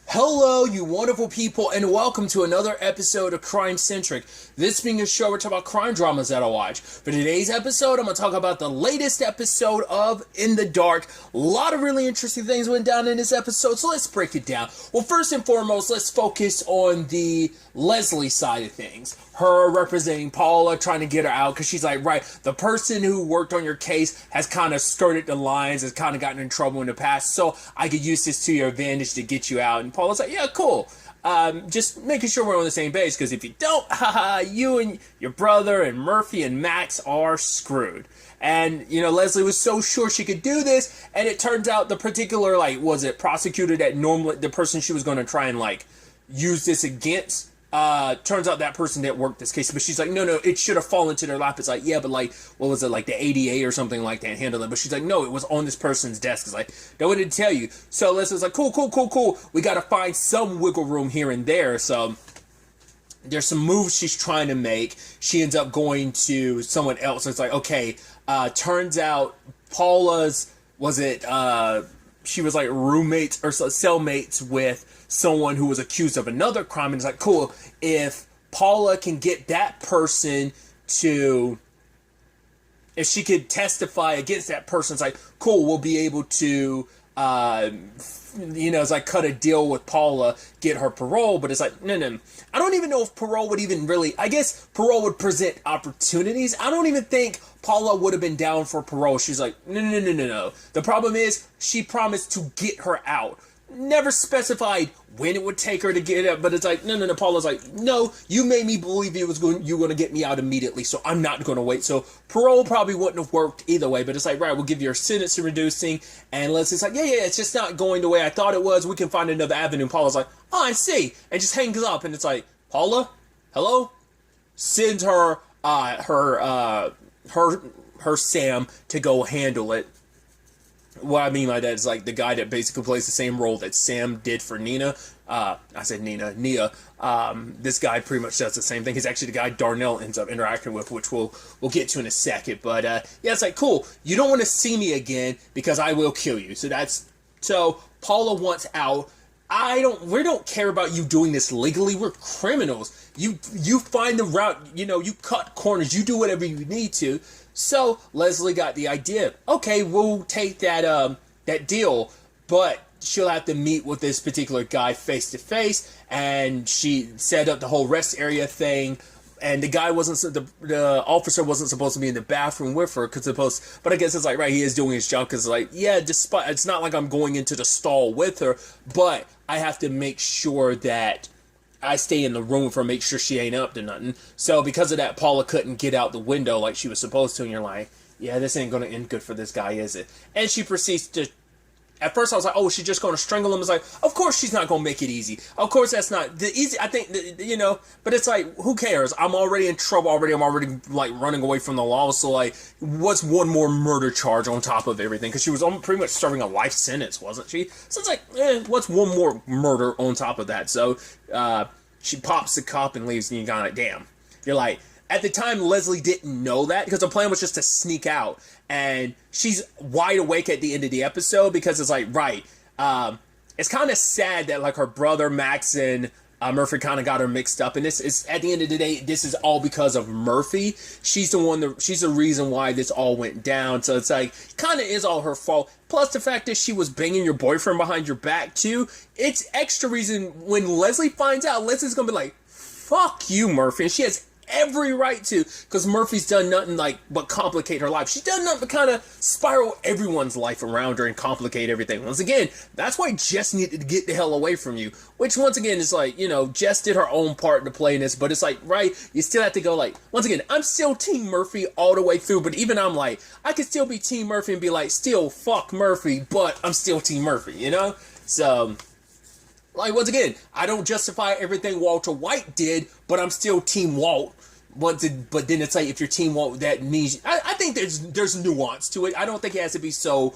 Hello, you wonderful people, and welcome to another episode of Crime Centric. This being a show where we talk about crime dramas that I watch. For today's episode, I'm going to talk about the latest episode of In the Dark. A lot of really interesting things went down in this episode, so let's break it down. Well, first and foremost, let's focus on the Leslie side of things. Her representing Paula, trying to get her out, because she's like, right, the person who worked on your case has kind of skirted the lines, has kind of gotten in trouble in the past, so I could use this to your advantage to get you out. And Paula's like, yeah, cool. Just making sure we're on the same page, because if you don't, you and your brother and Murphy and Max are screwed. And, Leslie was so sure she could do this, and it turns out the particular, prosecutor that normally, the person she was going to try and, use this against, turns out that person didn't work this case, but she's like, no, it should have fallen to their lap. It's like, yeah, but what was it, the ADA or something like that handled it, but she's like, no, it was on this person's desk. It's like, no, it didn't tell you. So Leslie's like, cool, we gotta find some wiggle room here and there. So there's some moves she's trying to make. She ends up going to someone else. So it's like, okay, turns out Paula's, she was roommates or cellmates with someone who was accused of another crime, and it's like, cool, if Paula can get that person to, if she could testify against that person, it's like, cool, we'll be able to, it's like cut a deal with Paula, get her parole. But it's like, no. I don't even know if parole would even really, I guess parole would present opportunities. I don't even think Paula would have been down for parole. She's like, no. The problem is she promised to get her out. Never specified when it would take her to get it, but it's like, no. Paula's like, no, you made me believe you were going to get me out immediately, so I'm not going to wait. So parole probably wouldn't have worked either way, but it's like, right, we'll give you a sentence reducing, and Leslie's like, yeah, it's just not going the way I thought it was. We can find another avenue. And Paula's like, oh, I see, and just hangs up, and it's like, Paula, hello? Sends her, her Sam to go handle it. What I mean by that is the guy that basically plays the same role that Sam did for Nina. I said Nia. This guy pretty much does the same thing. He's actually the guy Darnell ends up interacting with, which we'll get to in a second. But yeah, it's like, cool. You don't want to see me again because I will kill you. So Paula wants out. We don't care about you doing this legally. We're criminals. You find the route, you cut corners, you do whatever you need to. So Leslie got the idea. Okay, we'll take that deal, but she'll have to meet with this particular guy face to face, and she set up the whole rest area thing. And the guy the officer wasn't supposed to be in the bathroom with her, but I guess it's like, right, he is doing his job, because despite, it's not like I'm going into the stall with her, but I have to make sure that I stay in the room with her, make sure she ain't up to nothing. So because of that, Paula couldn't get out the window like she was supposed to, and you're like, yeah, this ain't gonna end good for this guy, is it? And she proceeds to, at first I was like, oh, she's just going to strangle him. It's like, of course she's not going to make it easy. Of course that's not the easy, I think, but it's like, who cares? I'm already in trouble already. I'm already, running away from the law. So, what's one more murder charge on top of everything? Because she was pretty much serving a life sentence, wasn't she? So it's like, what's one more murder on top of that? So, she pops the cop and leaves, and you got it, damn. You're like, at the time, Leslie didn't know that, because the plan was just to sneak out. And she's wide awake at the end of the episode, because it's like, right, it's kind of sad that, her brother, Max, and Murphy kind of got her mixed up. And this is, at the end of the day, this is all because of Murphy. She's the reason why this all went down. So it's like, kind of is all her fault. Plus the fact that she was banging your boyfriend behind your back, too. It's extra reason when Leslie finds out, Leslie's going to be like, fuck you, Murphy. And she has every right to, because Murphy's done nothing but complicate her life. She's done nothing but kind of spiral everyone's life around her and complicate everything. Once again, that's why Jess needed to get the hell away from you. Which, once again, is Jess did her own part to play in this, but it's right, you still have to go once again, I'm still Team Murphy all the way through, but even I'm I could still be Team Murphy and be still fuck Murphy, but I'm still Team Murphy, So, once again, I don't justify everything Walter White did, but I'm still Team Walt. But then it's if you're Team Walt, that means I think there's nuance to it. I don't think it has to be so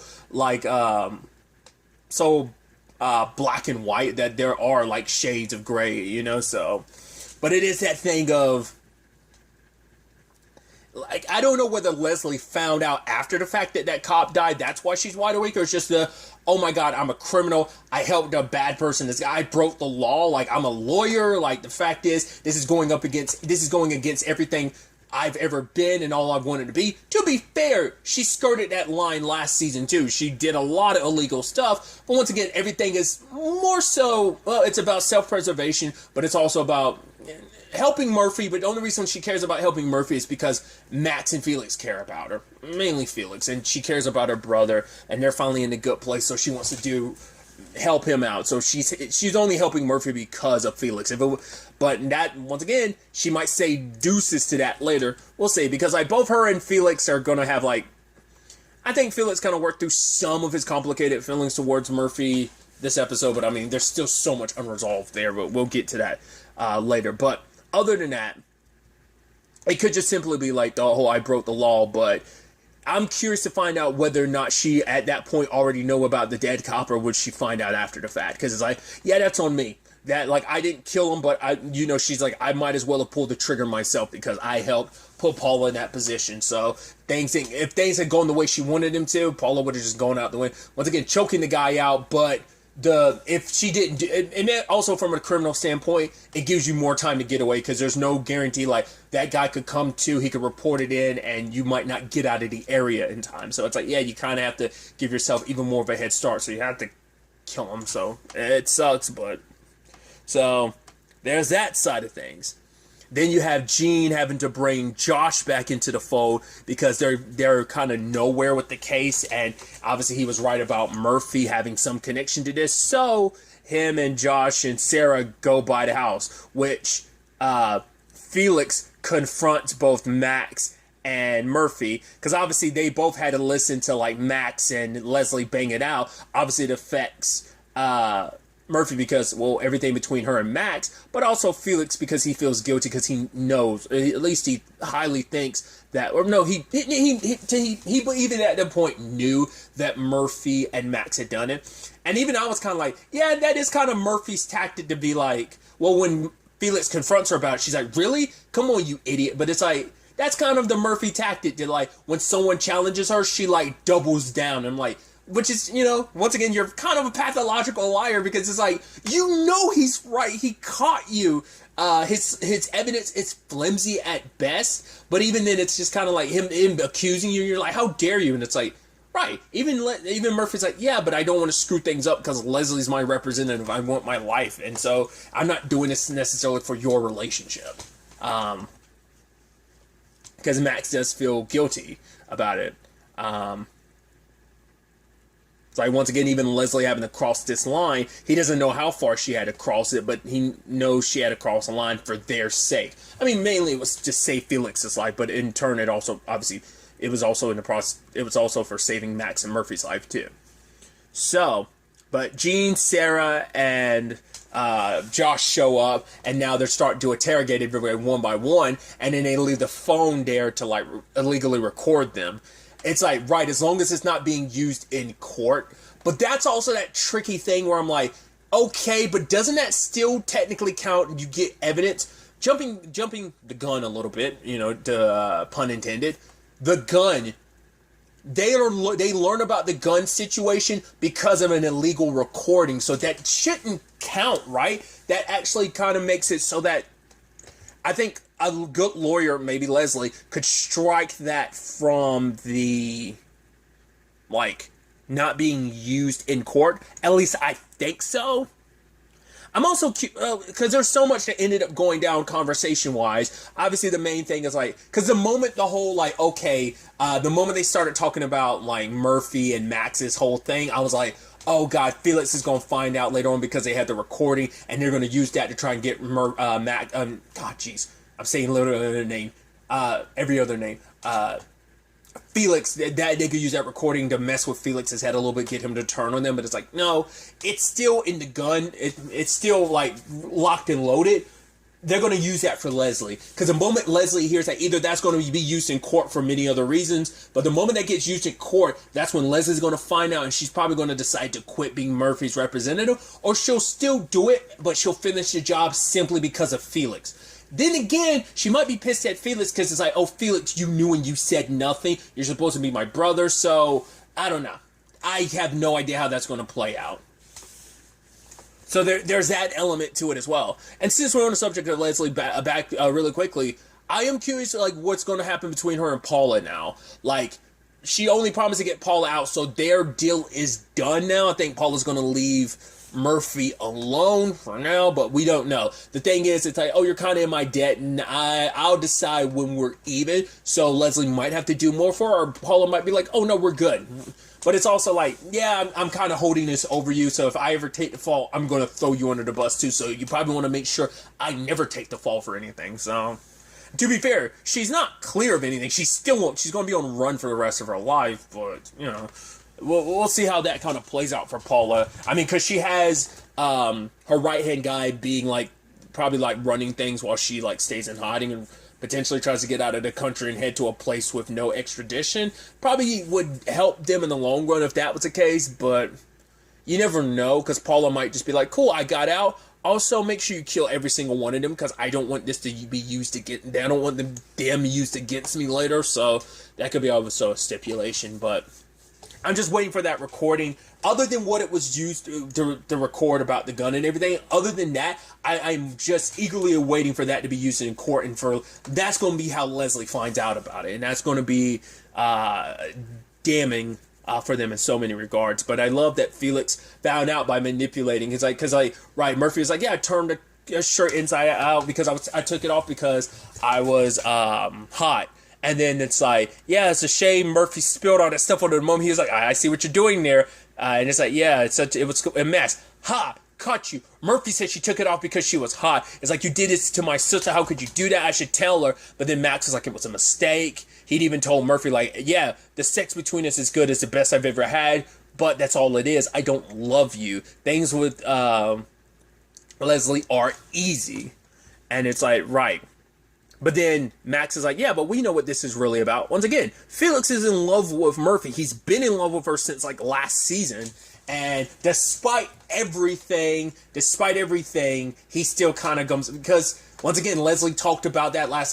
black and white, that there are shades of gray, So, but it is that thing of, like, I don't know whether Leslie found out after the fact that that cop died, that's why she's wide awake, or it's just the, oh my god, I'm a criminal, I helped a bad person, this guy broke the law, like, I'm a lawyer, like, the fact is, this is going against everything I've ever been and all I've wanted to be. To be fair, she skirted that line last season too. She did a lot of illegal stuff, but once again, everything is more so, well, it's about self-preservation, but it's also about helping Murphy. But the only reason she cares about helping Murphy is because Max and Felix care about her, mainly Felix, and she cares about her brother, and they're finally in a good place, so she wants to help him out. So she's only helping Murphy because of Felix. But that, once again, she might say deuces to that later. We'll see, because like both her and Felix are gonna have like, I think Felix kind of worked through some of his complicated feelings towards Murphy this episode, but I mean, there's still so much unresolved there, but we'll get to that later. But other than that, it could just simply be like the whole I broke the law, but I'm curious to find out whether or not she, at that point, already know about the dead cop, or would she find out after the fact? Because it's like, yeah, that's on me. That, like, I didn't kill him, but, she's like, I might as well have pulled the trigger myself because I helped put Paula in that position. So, if things had gone the way she wanted them to, Paula would have just gone out the way. Once again, choking the guy out, but if she didn't, and then also from a criminal standpoint, it gives you more time to get away, because there's no guarantee, like, that guy could come to, he could report it in, and you might not get out of the area in time. So it's like, yeah, you kind of have to give yourself even more of a head start, so you have to kill him. So it sucks, but so there's that side of things. Then you have Gene having to bring Josh back into the fold because they're kind of nowhere with the case, and obviously he was right about Murphy having some connection to this. So him and Josh and Sarah go by the house, which Felix confronts both Max and Murphy, because obviously they both had to listen to like Max and Leslie bang it out. Obviously it affects Murphy because, well, everything between her and Max, but also Felix because he feels guilty because he knows, at least he highly thinks that, or no, he even at that point knew that Murphy and Max had done it. And even I was kind of like, yeah, that is kind of Murphy's tactic to be like, well, when Felix confronts her about it, she's like, really? Come on, you idiot. But it's like, that's kind of the Murphy tactic that, like, when someone challenges her, she, like, doubles down. And, like, which is, once again, you're kind of a pathological liar, because it's like, he's right. He caught you. His evidence is flimsy at best. But even then, it's just kind of like him accusing you. You're like, how dare you? And it's like, right. Even Murphy's like, yeah, but I don't want to screw things up because Leslie's my representative. I want my life. And so I'm not doing this necessarily for your relationship. Because Max does feel guilty about it. So once again, even Leslie having to cross this line, he doesn't know how far she had to cross it, but he knows she had to cross the line for their sake. I mean, mainly it was to save Felix's life, but in turn, it also, obviously, it was also in the process, it was also for saving Max and Murphy's life, too. So, but Gene, Sarah, and Josh show up, and now they're starting to interrogate everybody one by one, and then they leave the phone there to, like, illegally record them. It's like, right, as long as it's not being used in court. But that's also that tricky thing where I'm like, okay, but doesn't that still technically count and you get evidence? Jumping the gun a little bit, pun intended. The gun. They learn about the gun situation because of an illegal recording. So that shouldn't count, right? That actually kind of makes it so that I think a good lawyer, maybe Leslie, could strike that from the, like, not being used in court. At least I think so. I'm also, because there's so much that ended up going down conversation-wise. Obviously, the main thing is, like, because the moment the whole, like, okay, the moment they started talking about, like, Murphy and Max's whole thing, I was like, oh, God, Felix is going to find out later on because they had the recording, and they're going to use that to try and get Max, God, jeez. I'm saying every other name. Felix, that they could use that recording to mess with Felix's head a little bit, get him to turn on them, but it's like, no, it's still in the gun. It's still, like, locked and loaded. They're going to use that for Leslie. Because the moment Leslie hears that, either that's going to be used in court for many other reasons, but the moment that gets used in court, that's when Leslie's going to find out, and she's probably going to decide to quit being Murphy's representative, or she'll still do it, but she'll finish the job simply because of Felix. Then again, she might be pissed at Felix because it's like, oh, Felix, you knew and you said nothing. You're supposed to be my brother, so I don't know. I have no idea how that's going to play out. So there's that element to it as well. And since we're on the subject of Leslie, back really quickly, I am curious, like, what's going to happen between her and Paula now. Like, she only promised to get Paula out, so their deal is done now. I think Paula's going to leave Murphy alone for now, but we don't know. The thing is, it's like, oh, you're kind of in my debt, and I'll decide when we're even. So Leslie might have to do more for her, or Paula might be like, oh, no, we're good. But it's also like, yeah, I'm kind of holding this over you, so if I ever take the fall, I'm going to throw you under the bus too, so you probably want to make sure I never take the fall for anything. So, to be fair, she's not clear of anything. She's going to be on the run for the rest of her life, but, you know, we'll see how that kind of plays out for Paula. I mean, because she has her right-hand guy being, like, probably, like, running things while she, like, stays in hiding and potentially tries to get out of the country and head to a place with no extradition. Probably would help them in the long run if that was the case, but you never know, because Paula might just be like, cool, I got out. Also, make sure you kill every single one of them, because I don't want this to be used I don't want them used against me later, so that could be also a stipulation, but I'm just waiting for that recording. Other than what it was used to record about the gun and everything, other than that, I'm just eagerly awaiting for that to be used in court, and that's going to be how Leslie finds out about it, and that's going to be damning for them in so many regards. But I love that Felix found out by manipulating. It's like, right, Murphy was like, yeah, I turned the shirt inside out because I took it off because I was hot. And then it's like, yeah, it's a shame Murphy spilled all that stuff on the moment. He was like, I see what you're doing there. And it's like, yeah, it was a mess. Ha! Caught you. Murphy said she took it off because she was hot. It's like, you did this to my sister. How could you do that? I should tell her. But then Max was like, it was a mistake. He'd even told Murphy, like, yeah, the sex between us is good. It's the best I've ever had. But that's all it is. I don't love you. Things with Leslie are easy. And it's like, right. But then Max is like, yeah, but we know what this is really about. Once again, Felix is in love with Murphy. He's been in love with her since, like, last season. And despite everything, he still kind of comes... Because, once again, Leslie talked about that last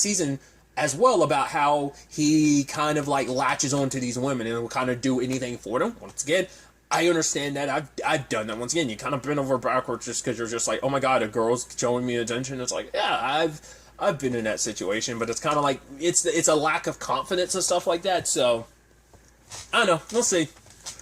season as well, about how he kind of, like, latches onto these women and will kind of do anything for them. Once again, I understand that. I've done that. Once again, you kind of bend over backwards just because you're just like, oh my god, a girl's showing me attention. It's like, yeah, I've been in that situation, but it's kind of like it's a lack of confidence and stuff like that. So I don't know. We'll see.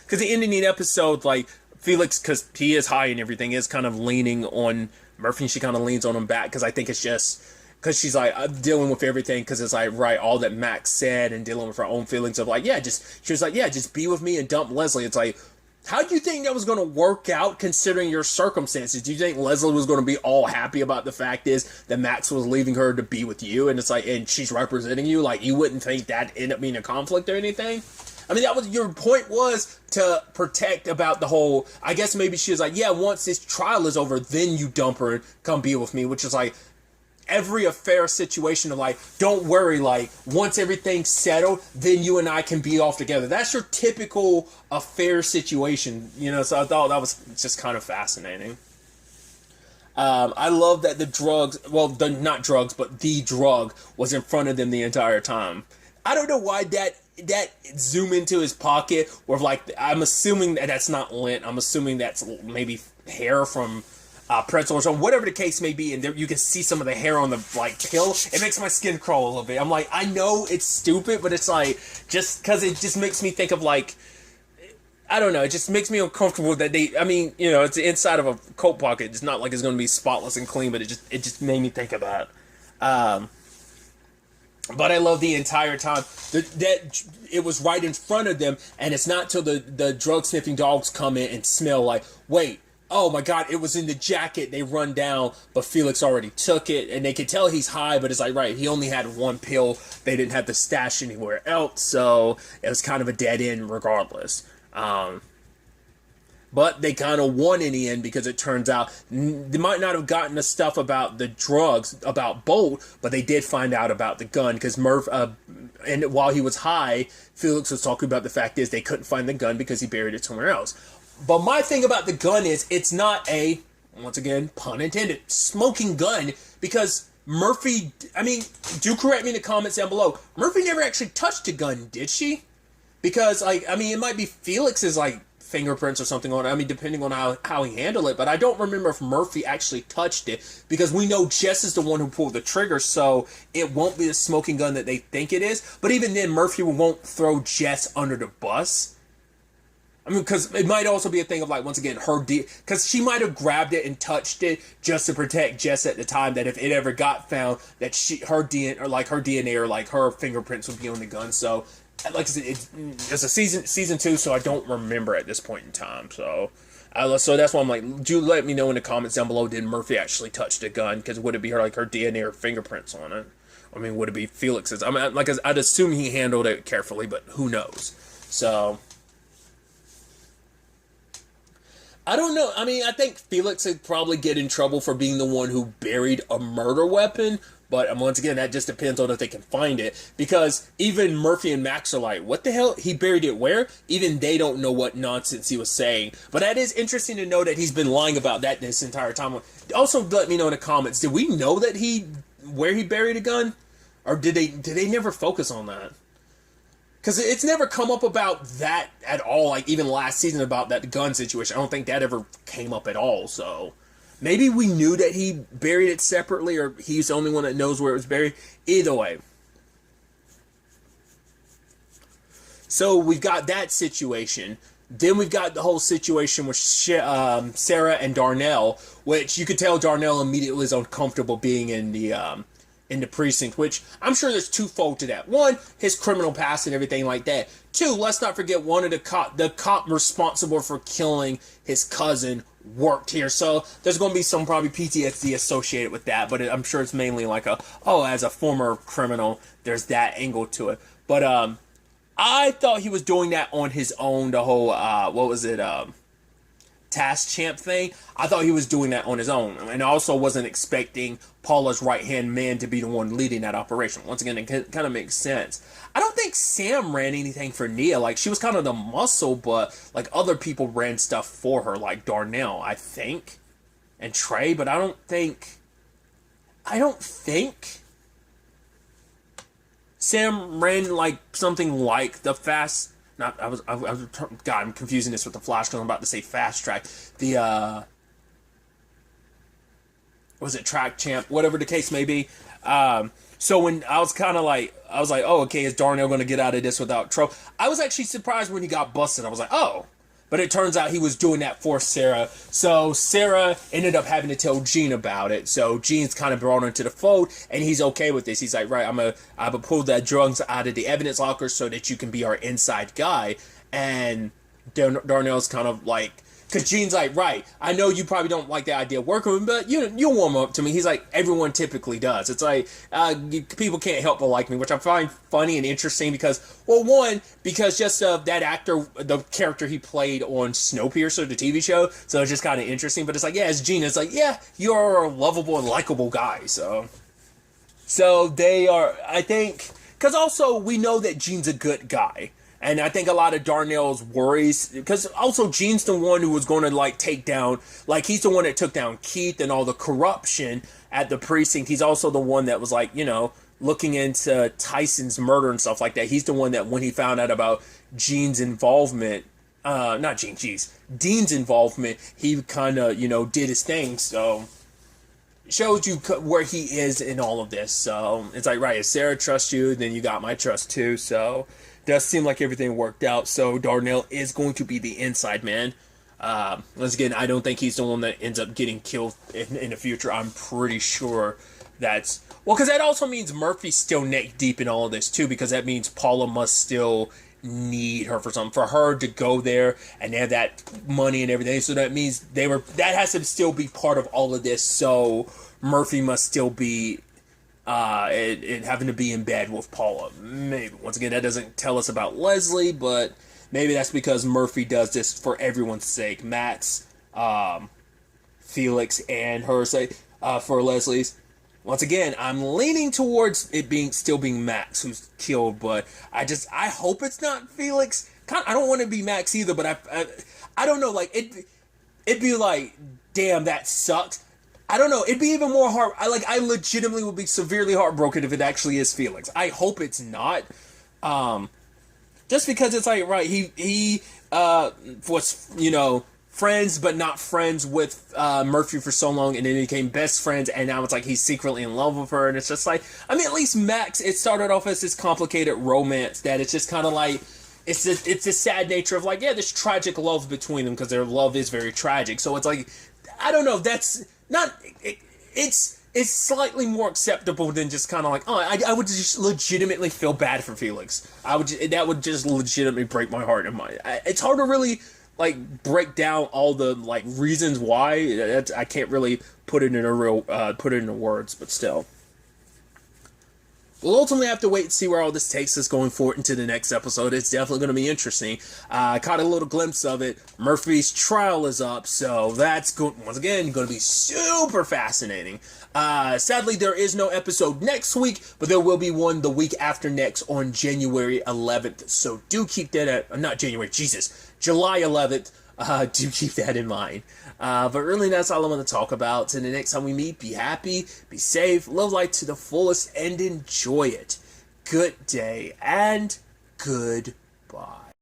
Because the ending of the episode, like Felix, because he is high and everything, is kind of leaning on Murphy. And she kind of leans on him back because I think it's just because she's like, I'm dealing with everything because it's like, right, all that Max said and dealing with her own feelings of like, she was like, yeah, just be with me and dump Leslie. It's like, how do you think that was going to work out considering your circumstances? Do you think Leslie was going to be all happy about the fact is that Max was leaving her to be with you and it's like, and she's representing you? Like, you wouldn't think that ended up being a conflict or anything? I mean, that was your point, was to protect about the whole, I guess maybe she was like, yeah, once this trial is over, then you dump her and come be with me, which is like, every affair situation of like, don't worry, like, once everything's settled, then you and I can be off together. That's your typical affair situation, you know, so I thought that was just kind of fascinating. I love that the drugs, well, not drugs, but the drug was in front of them the entire time. I don't know why that zoom into his pocket, or like, I'm assuming that that's not lint. I'm assuming that's maybe hair from pretzels or whatever the case may be, and there you can see some of the hair on the like pill. It makes my skin crawl a little bit. I'm like, I know it's stupid, but it's like, just because it just makes me think of like, I don't know, it just makes me uncomfortable that I mean, you know, it's the inside of a coat pocket. It's not like it's going to be spotless and clean, but it just made me think of that. But I love the entire time that it was right in front of them, and it's not till the drug sniffing dogs come in and smell like, wait, oh my god, it was in the jacket. They run down, but Felix already took it, and they can tell he's high, but it's like, right, he only had one pill. They didn't have the stash anywhere else, so it was kind of a dead end regardless. But they kind of won in the end, because it turns out they might not have gotten the stuff about the drugs, about Bolt, but they did find out about the gun, because and while he was high, Felix was talking about the fact is they couldn't find the gun because he buried it somewhere else. But my thing about the gun is, it's not a once again, pun intended, smoking gun, because Murphy, I mean, do correct me in the comments down below, Murphy never actually touched a gun, did she? Because, like, I mean, it might be Felix's, like, fingerprints or something on it, I mean, depending on how he handled it, but I don't remember if Murphy actually touched it, because we know Jess is the one who pulled the trigger, so it won't be the smoking gun that they think it is, but even then, Murphy won't throw Jess under the bus. I mean, because it might also be a thing of, like, once again, because she might have grabbed it and touched it just to protect Jess at the time, that if it ever got found, that her DNA or, like, her fingerprints would be on the gun, so, like I said, it's a season 2, so I don't remember at this point in time, so that's why I'm like, do let me know in the comments down below, did Murphy actually touch the gun, because would it be her DNA or fingerprints on it? I mean, would it be Felix's? I mean, like, I'd assume he handled it carefully, but who knows, so... I don't know. I mean, I think Felix would probably get in trouble for being the one who buried a murder weapon. But once again, that just depends on if they can find it. Because even Murphy and Max are like, what the hell? He buried it where? Even they don't know what nonsense he was saying. But that is interesting to know that he's been lying about that this entire time. Also, let me know in the comments, did we know that where he buried a gun? Or did they never focus on that? Because it's never come up about that at all, like even last season about that gun situation. I don't think that ever came up at all, so... Maybe we knew that he buried it separately, or he's the only one that knows where it was buried. Either way. So we've got that situation. Then we've got the whole situation with Sarah and Darnell, which you could tell Darnell immediately is uncomfortable being in the precinct, which I'm sure there's twofold to that. One, his criminal past and everything like that. Two, let's not forget one of the cop responsible for killing his cousin worked here. So there's going to be some probably PTSD associated with that, but I'm sure it's mainly like as a former criminal, there's that angle to it. But I thought he was doing that on his own, the whole, task champ thing. I thought he was doing that on his own, and I also wasn't expecting Paula's right-hand man to be the one leading that operation. Once again, it kind of makes sense. I don't think Sam ran anything for Nia. Like, she was kind of the muscle, but like other people ran stuff for her, like Darnell, I think, and Trey, but I don't think Sam ran like something like the fast. God, I'm confusing this with the Flash because I'm about to say Fast Track. Was it Track Champ? Whatever the case may be. So when I was like, oh, okay, is Darnell going to get out of this without trouble? I was actually surprised when he got busted. I was like, oh. But it turns out he was doing that for Sarah. So Sarah ended up having to tell Gene about it. So Gene's kind of brought into the fold, and he's okay with this. He's like, right, I'm gonna pull the drugs out of the evidence locker so that you can be our inside guy. And Darnell's kind of like, because Gene's like, right, I know you probably don't like the idea of working with me, but you'll warm up to me. He's like, everyone typically does. It's like, people can't help but like me, which I find funny and interesting because, well, one, because just that actor, the character he played on Snowpiercer, the TV show, so it's just kind of interesting. But it's like, yeah, as Gene, it's like, yeah, you're a lovable and likable guy. So they are, I think, because also we know that Gene's a good guy. And I think a lot of Darnell's worries, because also Gene's the one who was going to like take down, like he's the one that took down Keith and all the corruption at the precinct. He's also the one that was like, looking into Tyson's murder and stuff like that. He's the one that when he found out about Gene's involvement, Dean's involvement, he kind of, did his thing. So it shows you where he is in all of this. So it's like, right, if Sarah trusts you, then you got my trust too. So does seem like everything worked out, so Darnell is going to be the inside man. Once again, I don't think he's the one that ends up getting killed in the future. I'm pretty sure that's... Well, because that also means Murphy's still neck deep in all of this, too, because that means Paula must still need her for something. For her to go there and have that money and everything, so that means that has to still be part of all of this, so Murphy must still be... having to be in bed with Paula. Maybe. Once again, that doesn't tell us about Leslie, but maybe that's because Murphy does this for everyone's sake. Max, Felix, and her sake, for Leslie's. Once again, I'm leaning towards it still being Max who's killed, but I hope it's not Felix. I don't want to be Max either, but I don't know, like, it'd be like damn, that sucks. I don't know. It'd be even more hard. I legitimately would be severely heartbroken if it actually is Felix. I hope it's not. Just because it's like, right, he was, friends but not friends with Murphy for so long, and then became best friends, and now it's like he's secretly in love with her, and it's just like, I mean, at least Max, it started off as this complicated romance that it's just kind of like, it's the sad nature of like, yeah, this tragic love between them, because their love is very tragic. So it's like, I don't know, that's not, it's slightly more acceptable than just kind of like, oh, I would just legitimately feel bad for Felix. That would just legitimately break my heart and mind. It's hard to really like break down all the like reasons why. I can't really put it into words, but still. We'll ultimately have to wait and see where all this takes us going forward into the next episode. It's definitely going to be interesting. I caught a little glimpse of it. Murphy's trial is up, so that's good. Once again, going to be super fascinating. Sadly, there is no episode next week, but there will be one the week after next on January 11th. So do keep that July 11th. Do keep that in mind. But really, that's all I want to talk about. So the next time we meet, be happy, be safe, live life to the fullest, and enjoy it. Good day, and goodbye.